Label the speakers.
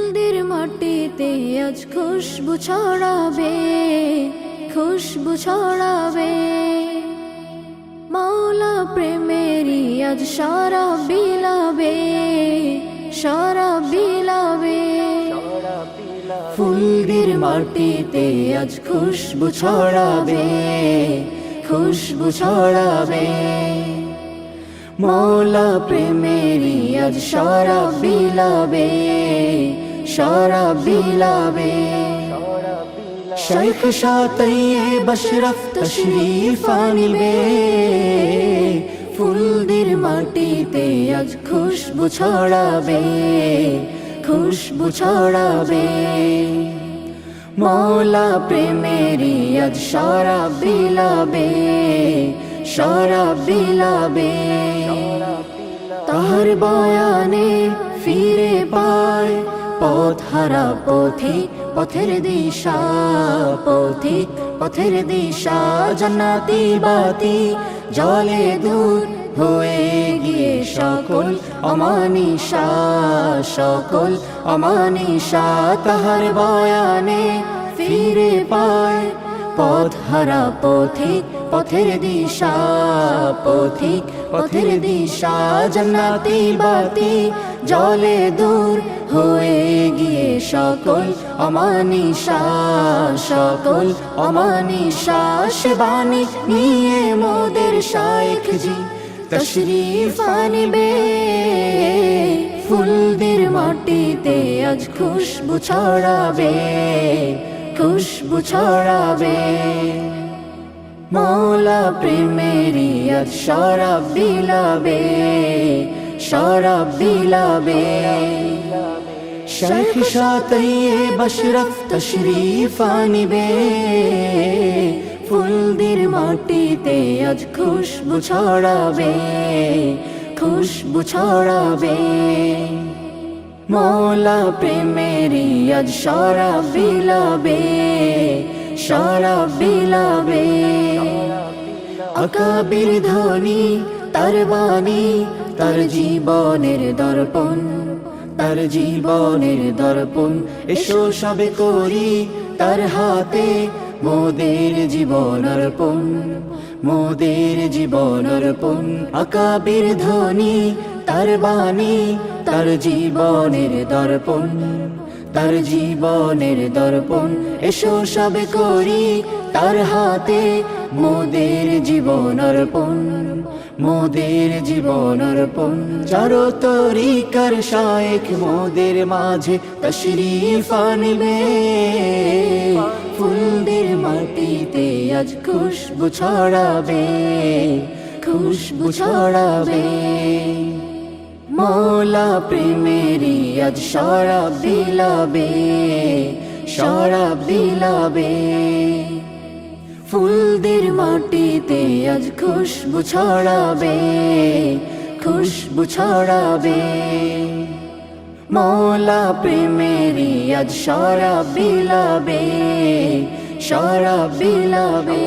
Speaker 1: ফুলদের মাটিতে আজ খুশবু ছড়াবে, খুশবু ছড়াবে। মাওলা প্রেমেরই আজ সারা বিলাবে, সারা বিলাবে। ফুলদের মাটিতে আজ খুশবু ছড়াবে, খুশবু ছড়াবে। মাওলা প্রেমেরই আজ সারা বিলাবে, সারা বিলাবে। শেখ শাহ আশরাফ তশরীফ আনিবে, ফুলদের মাটিতে আজ খুশবু ছড়াবে, খুশবু ছড়াবে। মাওলা প্রেমেরই আজ সারা বিলাবে, সারা বিলাবে। তাহার বয়ানে ফিরে পায় পথ হারা পথিক, পথের দিশা পথিক, পথের দিশা। জান্নাতি বাতি জলে দূর হয়ে গিয়ে সকল অমানিশা, সকল অমানিশা। তাহার বয়ানে ফিরে পায় পথ হারা পথিক, পথের দিশা পথিক, পথের দিশা। জান্নাতি বাতি জলে দূর হয়ে গিয়ে সকল অমানিশা, সকল অমানিশা। সে বাণী নিয়ে মোদের শায়েখ জি তশরীফ আনিবে, ফুলদের মাটিতে আজ খুশবু ছড়াবে, খুশবু ছড়াবে। মাওলা প্রেমেরই আজ সারা বিলাবে, সারা বিলাবে। শেখ শাহ আশরাফ তশরীফ আনিবে, ফুলদের মাটিতে আজ খুশবু ছড়াবে, খুশবু ছড়াবে। মাওলা প্রেমেরই আজ সারা বিলাবে, সারা বিলাবে। আকাবির ধ্বনি তার বাণী, তার জীবনের দর্পণ, তার জীবনের দর্পণ। এসো সবে করি তার হাতে মোদের জীবন অর্পণ, মোদের জীবন অর্পণ। আকাবির ধ্বনি তার বাণী, তার জীবনের দর্পণ, তার জীবনের দর্পণ। এসো সবে করি তার হাতে মোদের জীবন অর্পণ, মোদের জীবন অর্পণ। চারো তরিকার শায়েখ মোদের মাঝে তশরীফ আনিবে, ফুলদের মাটিতে আজ খুশবু ছড়াবে, খুশবু ছড়াবে। মাওলা প্রেমেরই আজ সারা বিলাবে, সারা বিলাবে। ফুলদের মাটিতে আজ খুশবু ছড়াবে, খুশবু ছড়াবে। মাওলা প্রেমেরই আজ সারা বিলাবে, সারা বিলাবে।